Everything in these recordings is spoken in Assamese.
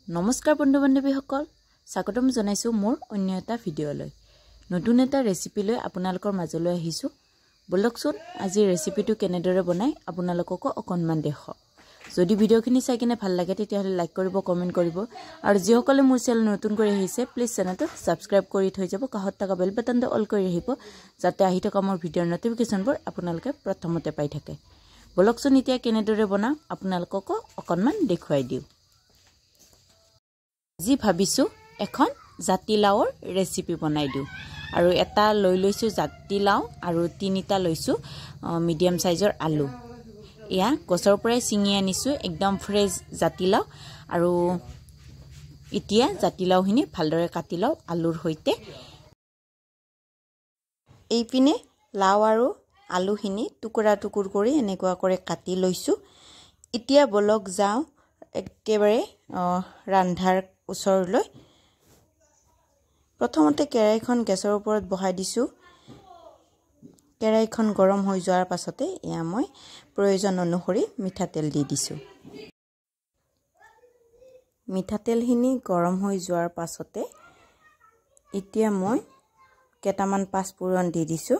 নমস্কাৰ বন্ধু বান্ধৱীসকল স্বাগতম জনাইছো মোৰ অন্য এটা ভিডিঅলৈ নতুন এটা ৰেচিপি লৈ আপোনালোকৰ মাজলৈ আহিছো বলকচোন আজি ৰেচিপিটো কেনেদৰে বনাই আপোনালোকক অকনমান দেখো যদি ভিডিঅখিনি চাই কিনে ভাল লাগে তেতিয়াহলে লাইক কৰিব কমেন্ট কৰিব আৰু যিসকলে মোৰ চেনেল নতুন কৰি আহিছে প্লিজ চেনেলটো সাবস্ক্ৰাইব কৰি থৈ যাব কাষত থকা বেল বাটনটো অল কৰি ৰাখিব যাতে আহি থকা মোৰ ভিডিঅৰ নটিফিকেশনবোৰ আপোনালোকে প্ৰথমতে পাই থাকে বলকচোন এতিয়া কেনেদৰে বনাম আপোনালোকক অকনমান দেখুৱাই দিও जी भाबिसु এখন জাতিলাওৰ ৰেচিপি বনাই দিও আৰু এটা লৈ লৈছো জাতিলাও আৰু তিনিটা লৈছো মিডিয়াম সাইজৰ আলু ইয়া গছৰ পৰাই চিঙি আনিছো একদম ফ্ৰেছ জাতিলাও আৰু এতিয়া জাতিলাওখিনি ভালদৰে কাটি লও আলুৰ হৈতে এই পিনে লাও আৰু আলুখিনি টুকুৰা টুকুৰ কৰি এনেকুৱা কৰি কাটি লৈছো এতিয়া বলক যাও একেবাৰে ৰান্ধাৰ ওচৰলৈ প্ৰথমতে কেৰাইখন গেছৰ ওপৰত বহাই দিছো কেৰাইখন গৰম হৈ যোৱাৰ পাছতে ইয়া মই প্ৰয়োজন অনুসৰি মিঠাতেল দি দিছো মিঠাতেলখিনি গৰম হৈ যোৱাৰ পাছতে এতিয়া মই কেটামান পাঁচফোৰণ দি দিছো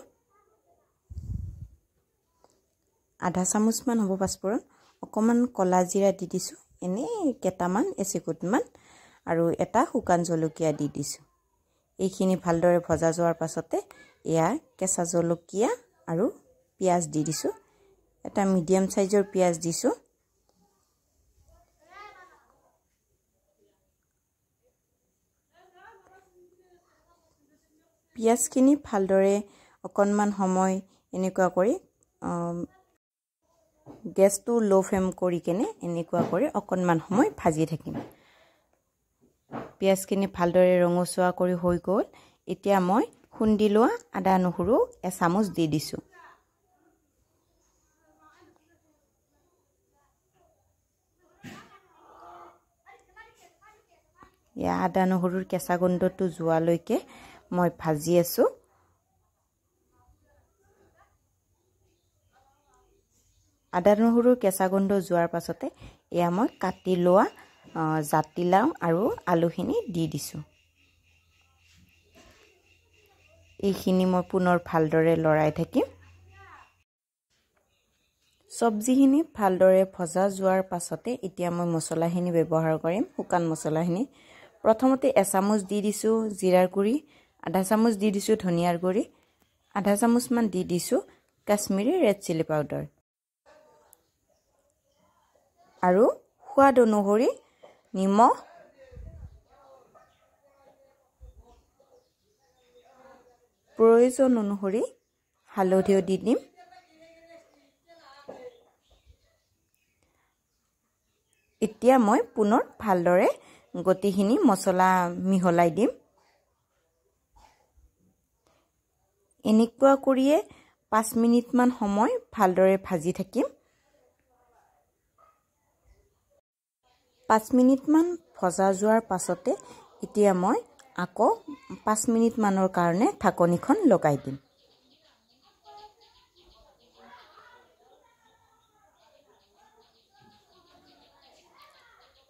আধা চামুচ মান হ'ব পাঁচফোৰণ অকমান কলা জিৰা দি দিছো এনে কেটামান এচিকুটমান আৰু এটা শুকান জলকীয়া দি দিছো এইখিনি ভালদৰে ভজা যোৱাৰ পাছতে ইয়া কেঁচা জলকীয়া আৰু পিয়াজ দি দিছো এটা মিডিয়াম সাইজৰ পিয়াজ দিছো পিয়াজখিনি ভালদৰে অকনমান সময় এনেকুৱা কৰি গেছটো লো ফ্লেম কৰি কেনে এনেকুৱা কৰি অকনমান সময় ভাজি থাকিম পিয়াজখিনি ভালদৰে ৰঙচুৱা কৰি হৈ গ'ল এতিয়া মই খুন্দি লোৱা আদা নহৰু এচামুচ দি দিছো ইয়া আদা নহৰুৰ কেঁচা গন্ধটো যোৱালৈকে মই ভাজি আছো আদা নহৰুৰ কেঁচা গন্ধ যোৱাৰ পাছতে ইয়া মই কাটি লোৱা জাতিলাও আৰু আলুখিনি দি দিছো এইখিনি মই পুনৰ ভালদৰে লৰাই থাকিম সবজিখিনি ভালদৰে ভজা যোৱাৰ পাছতে এতিয়া মই মছলাখিনি ব্যৱহাৰ কৰিম শুকান মছলাখিনি প্ৰথমতে এচামুচ দি দিছো জিৰাৰ গুৰি আধা চামুচ দি দিছো ধনিয়াৰ গুৰি আধা চামুচ মান দি দিছো কাশ্মীৰী ৰেড চিলি পাউডাৰ আৰু সোৱাদ অনুসৰি নিমখ প্ৰয়োজন অনুসৰি হালধিও দি দিম এতিয়া মই পুনৰ ভালদৰে গটিখিনি মছলা মিহলাই দিম এনেকুৱা কৰিয়ে 5 মিনিট মান সময় ভালদৰে ভাজি থাকিম 5 মিনিট মান ভজা যোৱাৰ পাছতে এতিয়া মই আকৌ 5 মিনিট মানৰ কাৰণে ঢাকনিখন লগাই দিম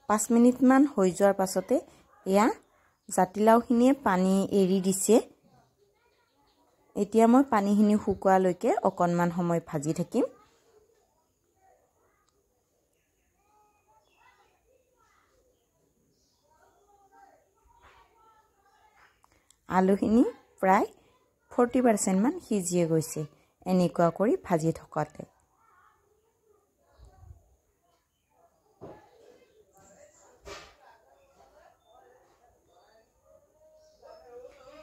পাঁচ মিনিট মান হৈ যোৱাৰ পাছতে ইয়া জাতিলাওখিনিয়ে পানী এৰি দিছে এতিয়া মই পানীখিনি শুকোৱালৈকে অকনমান সময় ভাজি থাকিম আলুখিনি প্ৰায় 40% মান সিজিয়ে গৈছে এনেকুৱা কৰি ভাজি থকাতে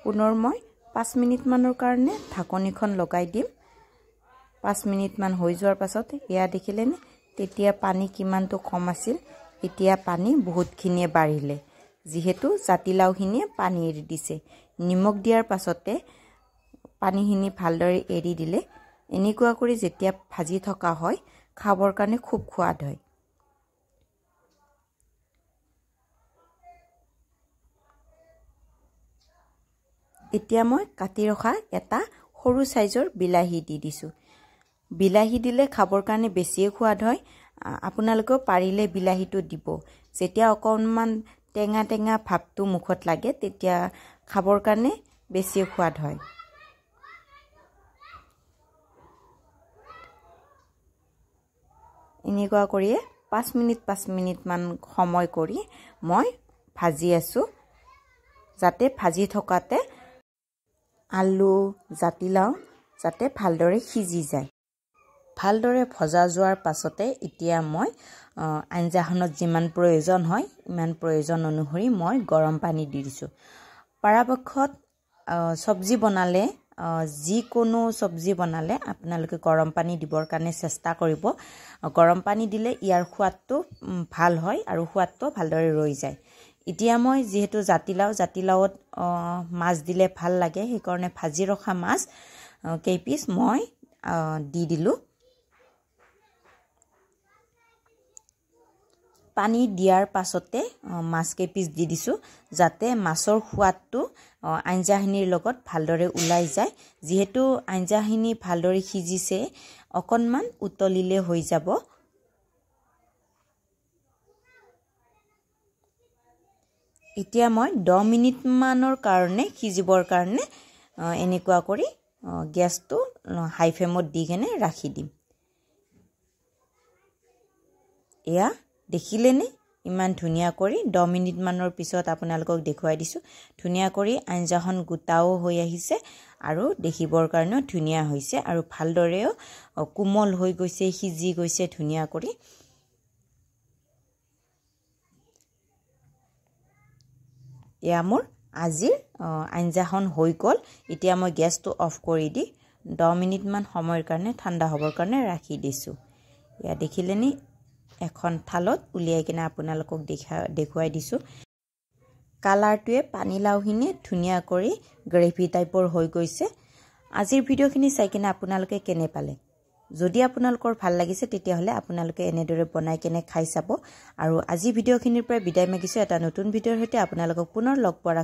পুনৰ মই 5 মিনিট মানৰ কাৰণে ঢাকনিখন লগাই দিম 5 মিনিট মান হৈ যোৱাৰ পাছত ইয়া দেখিলেনে তেতিয়া পানী কিমানটো কম আছিল এতিয়া পানী বহুতখিনিয়ে বাঢ়িলে যিহেতু জাতিলাওখিনিয়ে পানী এৰি দিছে নিমখ দিয়াৰ পাছতে পানীখিনি ভালদৰে এৰি দিলে এনেকুৱা কৰি যেতিয়া ভাজি থকা হয় খাবৰ কাৰণে খুব সোৱাদ হয় এতিয়া মই কাটি ৰখা এটা সৰু সাইজৰ বিলাহী দি দিছো বিলাহী দিলে খাবৰ কাৰণে বেছিয়ে সোৱাদ হয় আপোনালোকে পাৰিলে বিলাহীটো দিব যেতিয়া অকনমান টেঙা টেঙা ভাৱটো মুখত লাগে তেতিয়া খাবৰ কাৰণে বেছি সোৱাদ হয়। এনেকুৱা কৰিয়ে 5 মিনিট মান সময় কৰি মই ভাজি আছো যাতে ভাজি থকাতে আলু জাতিলাও যাতে ভালদৰে সিজি যায়। ভালদৰে ভজা যোৱাৰ পাছতে এতিয়া মই আঞ্জাখনত যিমান প্ৰয়োজন হয় ইমান প্ৰয়োজন অনুসৰি মই গৰম পানী দি দিছো। পৰাপক্ষত সবজি বনালে যিকোনো সবজি বনালে আপোনালোকে গৰম পানী দিবৰ কাৰণে চেষ্টা কৰিব। গৰম পানী দিলে ইয়াৰ সোৱাদটো ভাল হয় আৰু সোৱাদটো ভালদৰে ৰৈ যায়। এতিয়া মই যেহেতু জাতিলাওত মাছ দিলে ভাল লাগে সেইকাৰণে ভাজি ৰখা মাছ কেইপিস মই দি দিলো। পানী দিয়াৰ পাছতে মাছ কেইপিস দি দিছো যাতে মাছৰ সোৱাদটো আঞ্জাখিনিৰ লগত ভালদৰে ওলাই যায়। যেহেতু আঞ্জাখিনি ভালদৰে সিজিছে অকনমান উতলিলে হৈ যাব। এতিয়া মই 10 মিনিট মানৰ কাৰণে সিজিবৰ কাৰণে এনেকুৱা কৰি গেছটো হাই ফ্লেমত দি কেনে ৰাখি দিম। এয়া দেখিলেনে ইমান ধুনীয়া কৰি 10 মিনিট মানৰ পিছত আপোনালোকক দেখুৱাই দিছো। ধুনীয়া কৰি আঞ্জাখন গোটাও হৈ আহিছে আৰু দেখিবৰ কাৰণেও ধুনীয়া হৈছে আৰু ভালদৰেও কোমল হৈ গৈছে, সিজি গৈছে ধুনীয়া কৰি। এয়া মোৰ আজিৰ আঞ্জাখন হৈ গ'ল। এতিয়া মই গেছটো অফ কৰি দি 10 মিনিট মান সময়ৰ কাৰণে ঠাণ্ডা হ'বৰ কাৰণে ৰাখি দিছো। এয়া দেখিলেনে এখন থালত উলিয়াই কিনে আপোনালোকক দেখুৱাই দিছো। কালাৰটোৱে পানীলাওখিনি ধুনীয়া কৰি গ্ৰেভি টাইপৰ হৈ গৈছে। আজিৰ ভিডিঅ'খিনি চাই কিনে আপোনালোকে কেনে পালে? যদি আপোনালোকৰ ভাল লাগিছে তেতিয়াহলে আপোনালোকে এনেদৰে বনাই কেনে খাই চাব। আৰু আজি ভিডিঅ'খিনিৰ পৰা বিদায় মাগিছো এটা নতুন ভিডিঅ'ৰ সৈতে আপোনালোকক পুনৰ লগ পোৱাৰ